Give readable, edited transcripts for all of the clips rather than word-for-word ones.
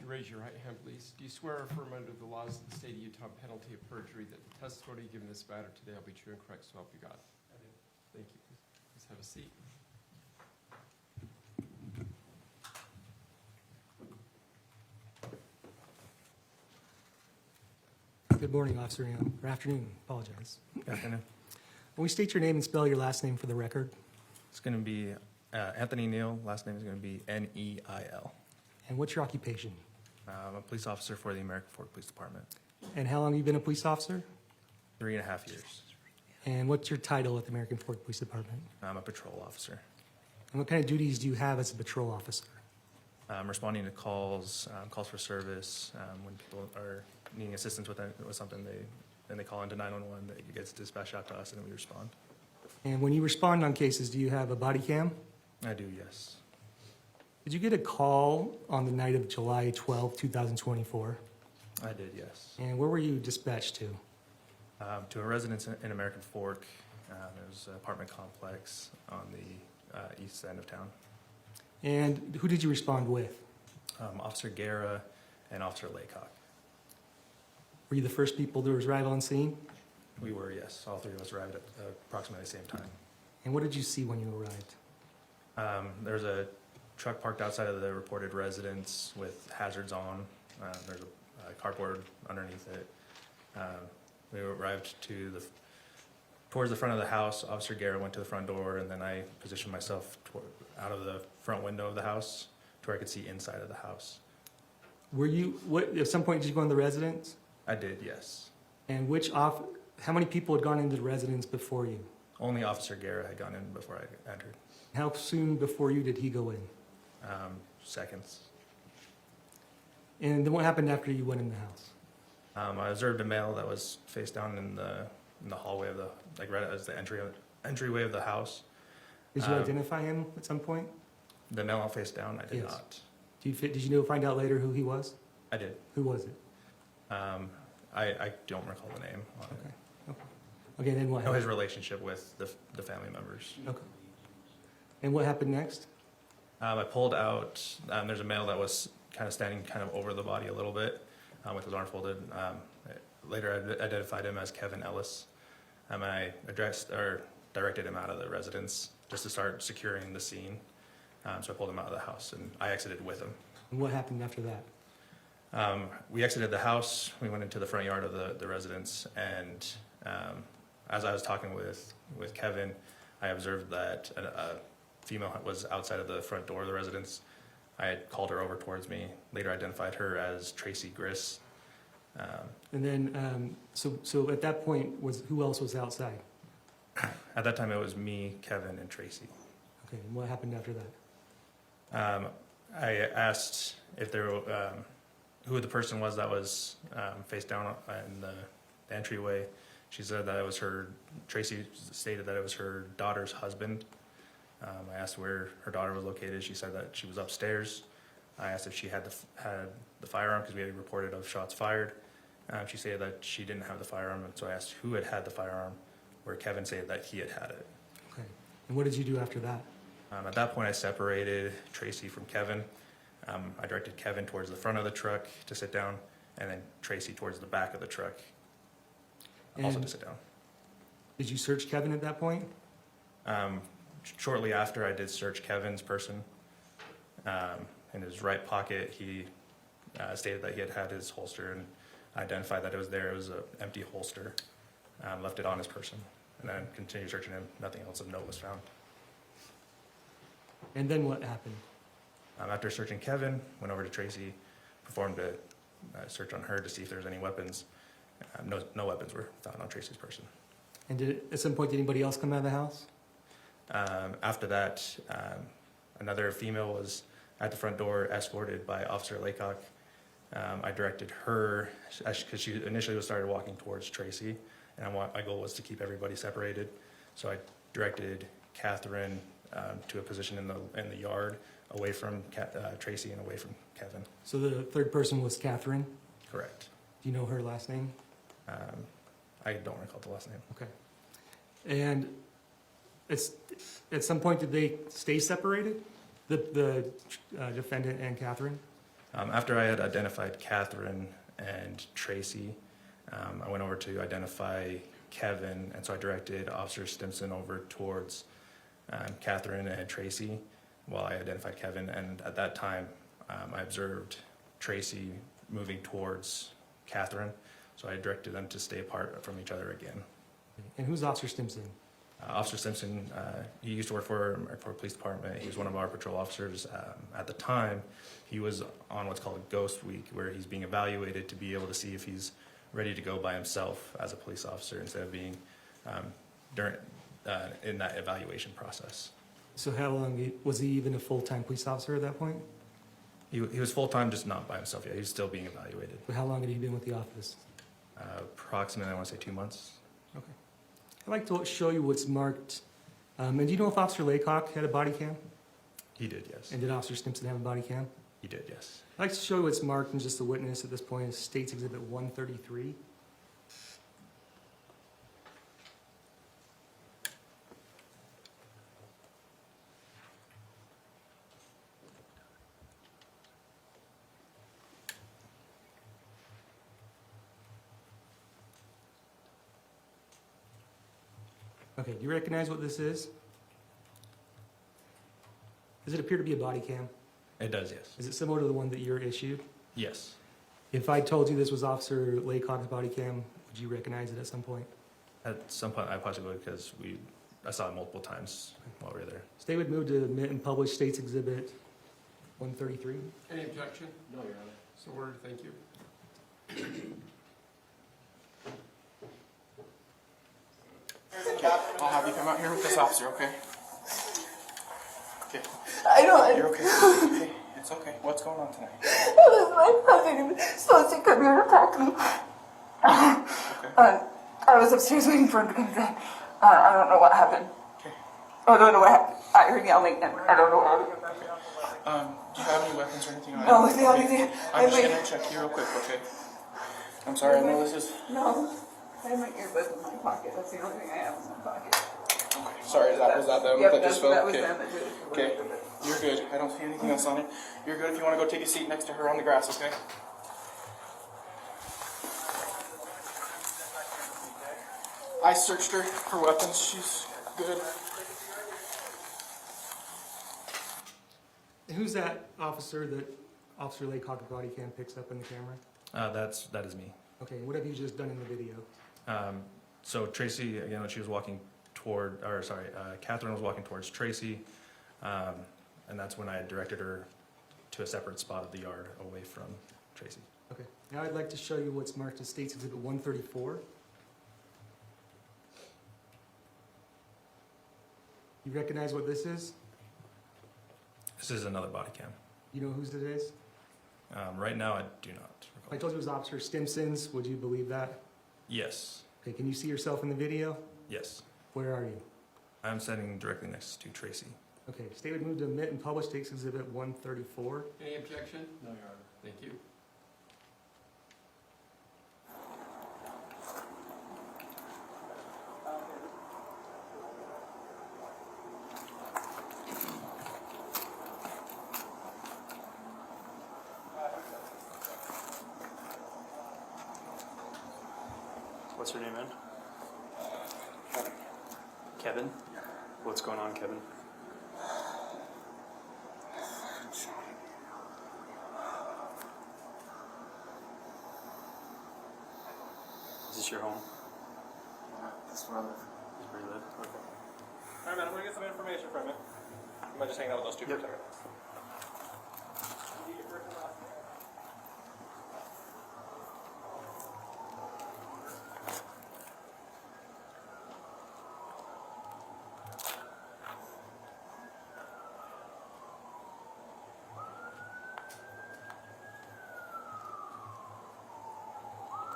you raise your right hand, please. Do you swear or affirm under the laws of the state of Utah, on penalty of perjury, that the testimony given this matter today will be true and correct, so help you God? I do. Thank you. Please have a seat. Good morning, Officer Young. Or afternoon, apologize. Good afternoon. When we state your name and spell your last name for the record, It's going to be Anthony Neal. Last name is going to be Neil. and what's your occupation? I'm a police officer for the American Fork Police Department. And how long have you been a police officer? 3.5 years. And what's your title at the American Fork Police Department? I'm a patrol officer. And what kind of duties do you have as a patrol officer? I'm responding to calls, calls for service. When people are needing assistance with something, they call into 911. It gets dispatched out to us, and then we respond. And when you respond on cases, do you have a body cam? I do, yes. Did you get a call on the night of July 12, 2024? I did, yes. And where were you dispatched to? To a residence in American Fork. It was an apartment complex on the east end of town. And who did you respond with? Officer Guerra and Officer Laycock. Were you the first people to arrive on scene? We were, yes. All three of us arrived at approximately the same time. And what did you see when you arrived? There was a truck parked outside of the reported residence with hazards on. There's a cardboard underneath it. We arrived towards the front of the house. Officer Guerra went to the front door, and then I positioned myself out of the front window of the house to where I could see inside of the house. At some point did you go in the residence? I did, yes. And how many people had gone into the residence before you? Only Officer Guerra had gone in before I entered. How soon before you did he go in? Seconds. And then what happened after you went in the house? I observed a male that was face down in the hallway of right as the entryway of the house. Did you identify him at some point? The male face down, I did Yes. not. Did you find out later who he was? I did. Who was it? I don't recall the name. Okay, then what I know his happened? relationship with the family members. Okay. And what happened next? I pulled out, there's a male that was kind of standing kind of over the body a little bit with his arm folded. Later I identified him as Kevin Ellis. I directed him out of the residence just to start securing the scene. So I pulled him out of the house and I exited with him. And what happened after that? We exited the house, we went into the front yard of the residence, and as I was talking with Kevin, I observed that a female was outside of the front door of the residence. I had called her over towards me, later identified her as Tracey Grist. And then, so at that point, who else was outside? At that time, it was me, Kevin, and Tracey. Okay, and what happened after that? I asked if who the person was that was face down in the entryway. She said that it was Tracey stated that it was her daughter's husband. I asked where her daughter was located. She said that she was upstairs. I asked if she had the firearm because we had reported of shots fired. She said that she didn't have the firearm, and so I asked who had the firearm, where Kevin said that he had it. Okay, and what did you do after that? At that point, I separated Tracey from Kevin. I directed Kevin towards the front of the truck to sit down, and then Tracey towards the back of the truck also to sit down. Did you search Kevin at that point? Shortly after, I did search Kevin's person. In his right pocket, he stated that he had his holster, and I identified that it was there. It was an empty holster. Left it on his person, and then continued searching him. Nothing else of note was found. And then what happened? After searching Kevin, went over to Tracey, performed a search on her to see if there was any weapons. No weapons were found on Tracey's person. And at some point, did anybody else come out of the house? After that, another female was at the front door, escorted by Officer Laycock. I directed her, because she initially started walking towards Tracey, and my goal was to keep everybody separated. So I directed Kathryn to a position in the yard, away from Tracey and away from Kevin. So the third person was Kathryn? Correct. Do you know her last name? I don't recall the last name. Okay. And at some point, did they stay separated, the defendant and Kathryn? After I had identified Kathryn and Tracey, I went over to identify Kevin, and so I directed Officer Stimson over towards Kathryn and Tracey while I identified Kevin, and at that time I observed Tracey moving towards Kathryn, so I directed them to stay apart from each other again. And who's Officer Stimson? Officer Stimson, he used to work for a police department. He was one of our patrol officers. At the time, he was on what's called a ghost week, where he's being evaluated to be able to see if he's ready to go by himself as a police officer instead of being in that evaluation process. So how long, was he even a full-time police officer at that point? He was full-time, just not by himself yet. He was still being evaluated. But how long had he been with the office? Approximately, I want to say 2 months. Okay. I'd like to show you what's marked. And do you know if Officer Laycock had a body cam? He did, yes. And did Officer Stimson have a body cam? He did, yes. I'd like to show you what's marked and just the witness at this point is State's Exhibit 133. Okay, do you recognize what this is? Does it appear to be a body cam? It does, yes. Is it similar to the one that you're issued? Yes. If I told you this was Officer Laycock's body cam, would you recognize it at some point? At some point, I possibly would, because I saw it multiple times while we were there. State would move to admit and publish State's Exhibit 133. Any objection? No, Your Honor. So ordered, thank you. I'll have you come out here with this officer, okay? Okay. I don't. You're okay. Okay. It's okay. What's going on tonight? It was my cousin supposed to come here and attack me. I was upstairs waiting for him to come in. I don't know what happened. Okay. I don't know what happened. I heard yelling and I don't know what happened. Do you have any weapons or anything on you? No, the only thing. I'm just gonna check you real quick, okay? I'm sorry, I know this is... No. I have my earbuds in my pocket. That's the only thing I have in my pocket. Okay. Sorry, was that them Yep, that just fell? that was Okay. them that did it. Okay. You're good. I don't see anything else on it. You're good if you want to go take a seat next to her on the grass, okay? I searched her for weapons. She's good. And who's that officer that Officer Laycock's body cam picks up in the camera? That is me. Okay, what have you just done in the video? So Tracey, again, when she was walking Kathryn was walking towards Tracey, and that's when I had directed her to a separate spot of the yard away from Tracey. Okay, now I'd like to show you what's marked as State's Exhibit 134. You recognize what this is? This is another body cam. You know whose it is? Right now, I do not If I recall. told you it was Officer Stimson's, would you believe that? Yes. Okay, can you see yourself in the video? Yes. Where are you? I'm standing directly next to Tracey. Okay, State would move to admit and publish State's Exhibit 134. Any objection? No, Your Honor. Thank you. What's your name, man? Kevin? What's going on, Kevin? Is this your home? That's where I live. This is where you live? Okay. All right, man, I'm going to get some information from you. You might just hang out with those two for a second.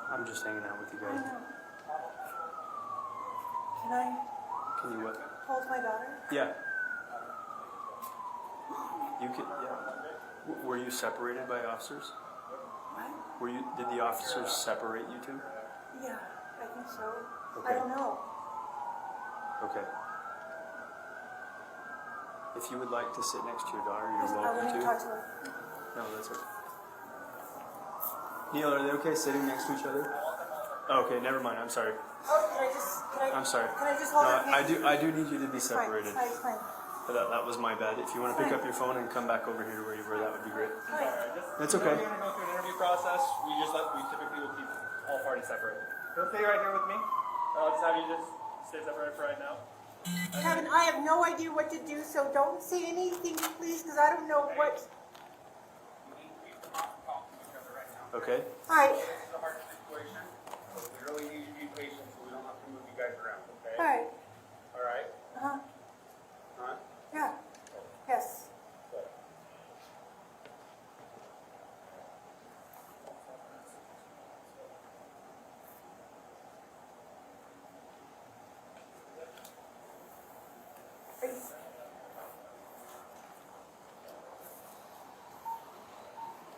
I'm just hanging out with you I guys. know. Can I Can you what? hold my daughter? Yeah. You could, yeah. Were you separated by officers? What? Did the officers separate you two? Yeah, I think so. Okay. I don't know. Okay. If you would like to sit next to your daughter, I you're want welcome to to. talk to her. No, that's okay. Neil, are they okay sitting next to each other? Oh, okay, never mind. I'm sorry. Oh, can I I'm sorry. Can I just hold No, it? I do need you to be It's fine, separated. it's fine. But that was my bad. If you want to pick up your phone and come back over here where you were, that would be great. That's okay. We're gonna go through an interview process. We typically will keep all parties separate. You'll stay right here with me. I'll just have you just stay separated for right now. Kevin, I have no idea what to do, so don't say anything, please, because I don't know what. Okay. Hi. This is a hard situation. So we really need you to be patient so we don't have to move you guys around, okay? Hi. All right? Uh-huh. Huh? Yeah. Yes.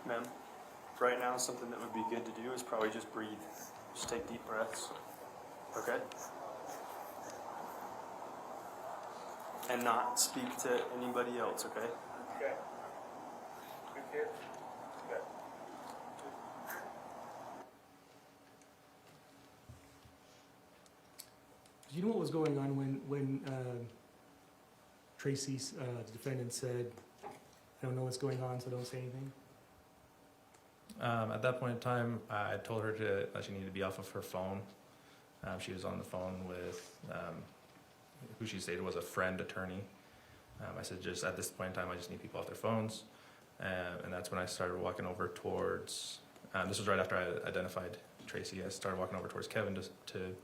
Ma'am, right now something that would be good to do is probably just breathe. Just take deep breaths. Okay? And not speak to anybody else, okay? Okay. Good kid. Good. Do you know what was going on when Tracey, the defendant, said, "I don't know what's going on, so don't say anything"? At that point in time, I told her that she needed to be off of her phone. She was on the phone with who she stated was a friend attorney. I said, just at this point in time, I just need people off their phones. And that's when I started walking over towards, this was right after I identified Tracey. I started walking over towards Kevin to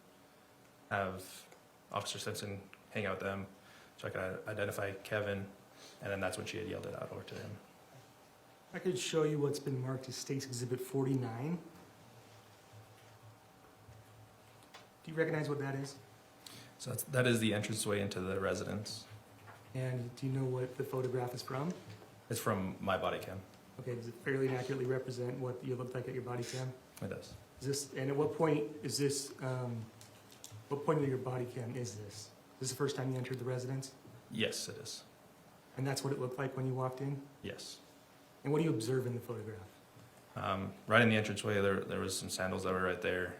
have Officer Simpson hang out with them so I could identify Kevin. And then that's when she had yelled it out over to him. I could show you what's been marked as State's Exhibit 49. Do you recognize what that is? So that is the entranceway into the residence. And do you know what the photograph is from? It's from my body cam. Okay, does it fairly accurately represent what you looked like at your body cam? It does. Is this, and at what point is this, what point of your body cam is this? Is this the first time you entered the residence? Yes, it is. And that's what it looked like when you walked in? Yes. And what do you observe in the photograph? Right in the entranceway, there was some sandals that were right there.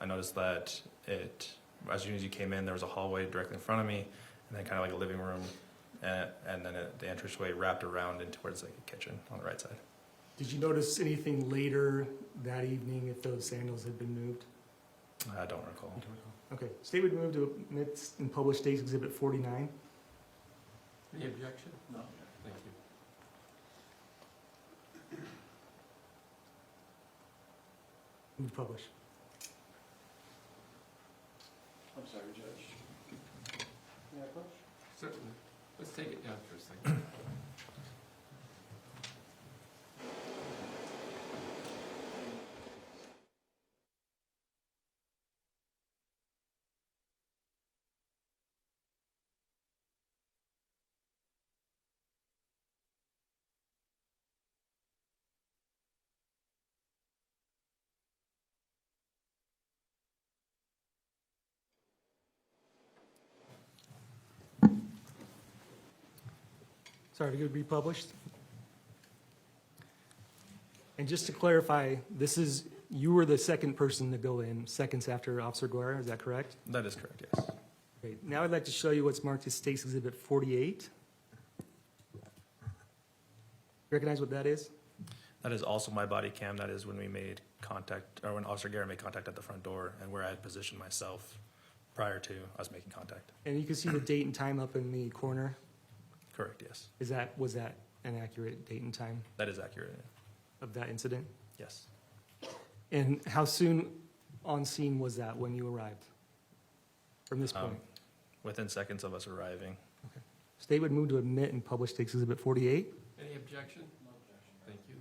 I noticed that as soon as you came in, there was a hallway directly in front of me, and then kind of like a living room, and then the entranceway wrapped around in towards like a kitchen on the right side. Did you notice anything later that evening if those sandals had been moved? I don't recall. You don't recall. Okay, State would move to admit and publish State's Exhibit 49. Any objection? No. Thank you. Move to publish. I'm sorry, Judge. May I push? Certainly. Let's take it down for a second. Sorry, to be published. And just to clarify, you were the second person to go in, seconds after Officer Guerra, is that correct? That is correct, yes. Great. Now I'd like to show you what's marked as State's Exhibit 48. Recognize what that is? That is also my body cam. That is when we made contact, or when Officer Guerra made contact at the front door, and where I had positioned myself prior to us making contact. And you can see the date and time up in the corner. Correct, yes. Was that an accurate date and time That is accurate, of that incident? yes. And how soon on scene was that when you arrived? From this point? Within seconds of us arriving. State would move to admit and publish State's Exhibit 48. Any objection? No objection. Thank you.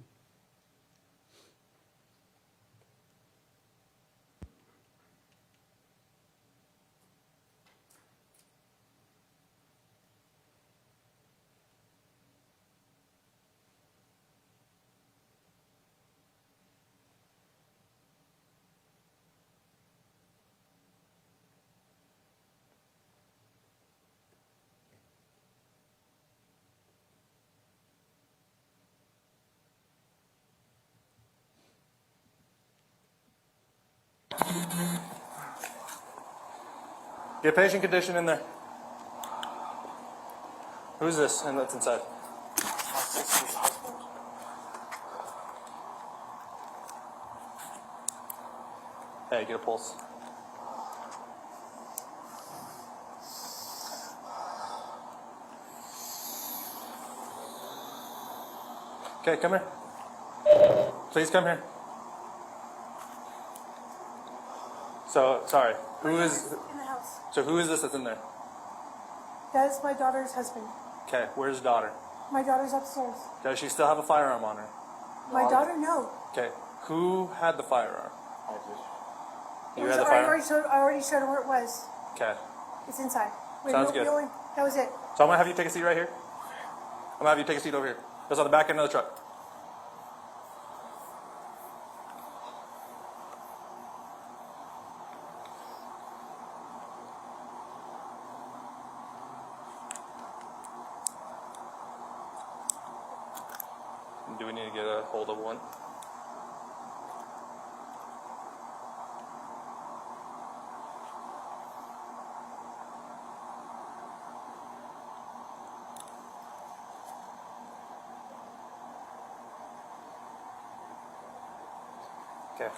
Get patient condition in there. Who's this? And that's inside. My sister's husband. Hey, get a pulse. Okay, come here. Please come here. So, sorry. Who is? In the house. So who is this that's in there? That is my daughter's husband. Okay, where's daughter? My daughter's upstairs. Does she still have a firearm on her? My daughter, no. Okay, who had the firearm? I did. You had the firearm? I already showed her where it was. Okay. It's inside. Wait, Sounds no, good. no, that was it. So I'm gonna have you take a seat right here. I'm gonna have you take a seat over here. It's on the back end of the truck. Do we need to get a hold of one? Okay.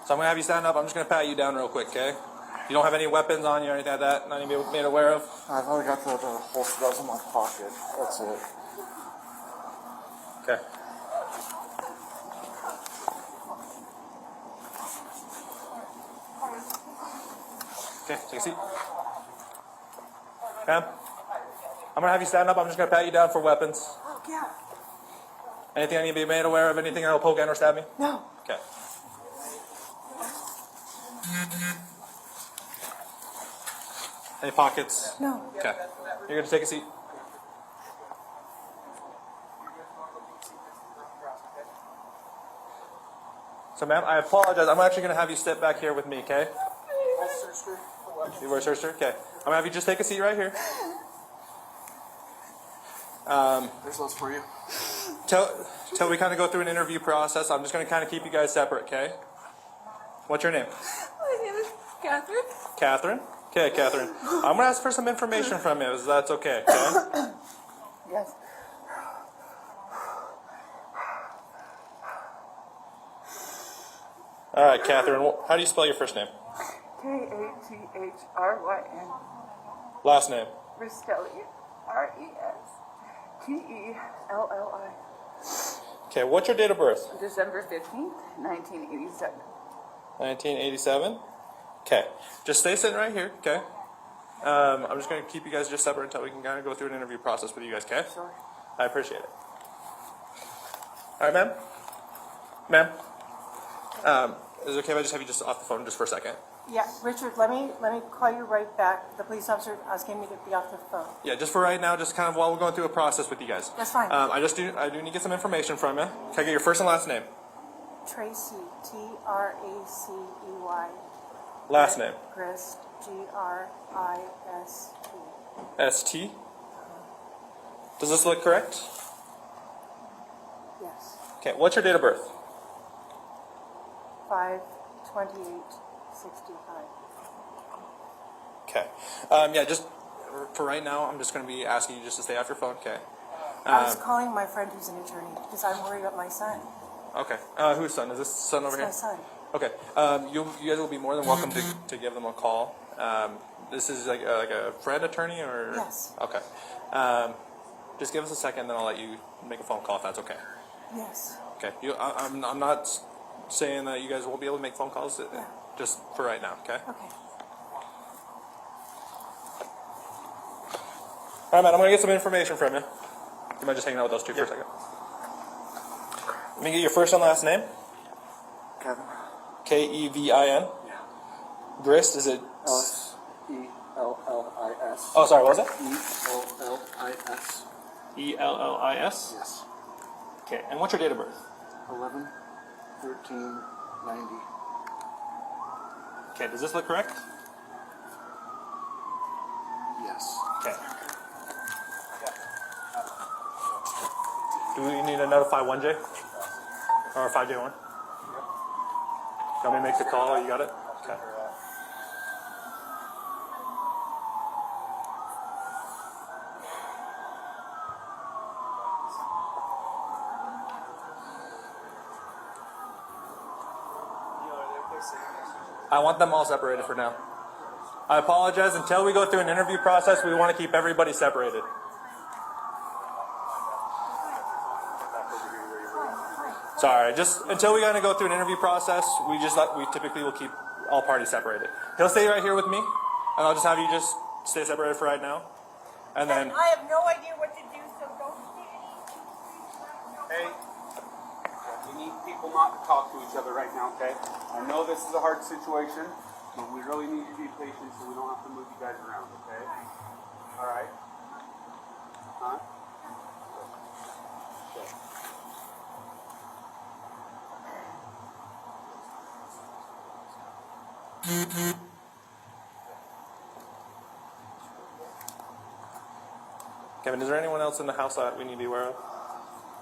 So I'm gonna have you stand up. I'm just gonna pat you down real quick, okay? You don't have any weapons on you or anything like that? Not even made aware of? I've only got the holster that was in my pocket. That's it. Okay. Okay, take a seat. Ma'am, I'm gonna have you stand up. I'm just gonna pat you down for weapons. Oh, yeah. Anything I need to be made aware of? Anything that'll poke in or stab me? No. Okay. Any pockets? No. Okay. You're gonna take a seat. So, ma'am, I apologize. I'm actually gonna have you step back here with me, okay? You were a searcher? Okay. I'm gonna have you just take a seat right here. There's those for you. Till we kind of go through an interview process, I'm just gonna kind of keep you guys separate, okay? What's your name? My name is Kathryn. Kathryn? Okay, Kathryn. I'm gonna ask for some information from you, if that's okay, okay? Yes. All right, Kathryn. How do you spell your first name? Kathryn. Last name? Restelli. Restelli. Okay, what's your date of birth? December 15th, 1987. 1987? Okay. Just stay sitting right here, okay? I'm just going to keep you guys just separate until we can kind of go through an interview process with you guys, okay? Sure. I appreciate it. All right, ma'am? Ma'am? Is it okay if I just have you just off the phone just for a second? Yeah, Richard, let me call you right back. The police officer asking me to be off the phone. Yeah, just for right now, just kind of while we're going through a process with you guys. That's fine. I do need to get some information from you. Can I get your first and last name? Tracey, Tracey. Last name? Grist, Grist. ST? Does this look correct? Yes. Okay, what's your date of birth? 5/28/65. Okay. Yeah, just for right now, I'm just going to be asking you just to stay off your phone, okay? I was calling my friend who's an attorney because I'm worried about my son. Okay. Whose son? Is this son over It's here? my son. Okay. You guys will be more than welcome to give them a call. This is like a friend attorney or? Yes. Okay. Just give us a second, then I'll let you make a phone call if that's okay. Yes. Okay. I'm not saying that you guys won't be able to make phone calls. Yeah. Just for right now, okay? Okay. All right, man. I'm gonna get some information from you. You mind just hanging out with those two for a second? Let me get your first and last name. Kevin. Kevin. Yeah. Grist, is it? Ellis. ELLIS. Oh, sorry, what was it? ELLIS. ELLIS? Yes. Okay, and what's your date of birth? 11/13/90. Okay, does this look correct? Yes. Okay. Do we need to notify 1J? Or 5J1? You want me to make the call? You got it? Okay. I want them all separated for now. I apologize. Until we go through an interview process, we want to keep everybody separated. Sorry, just until we gotta go through an interview process, we typically will keep all parties separated. He'll stay right here with me, and I'll just have you just stay separated for right now, and then. I have no idea what to do, so don't say anything. Hey, we need people not to talk to each other right now, okay? I know this is a hard situation, but we really need to be patient so we don't have to move you guys around, okay? All right? Huh? Good. Kevin, is there anyone else in the house that we need to be aware of?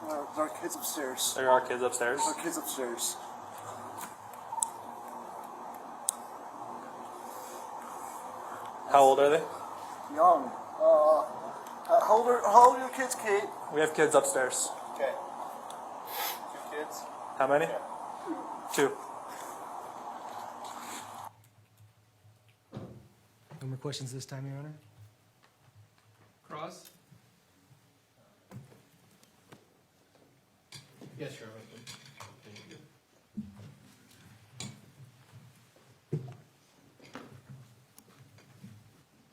There's our kids upstairs. There are kids upstairs. There's our kids upstairs. How old are they? Young. How old are your kids, Kate? We have kids upstairs. Okay. 2 kids? How many? 2. No more questions this time, Your Honor? Cross? Yes, Your Honor.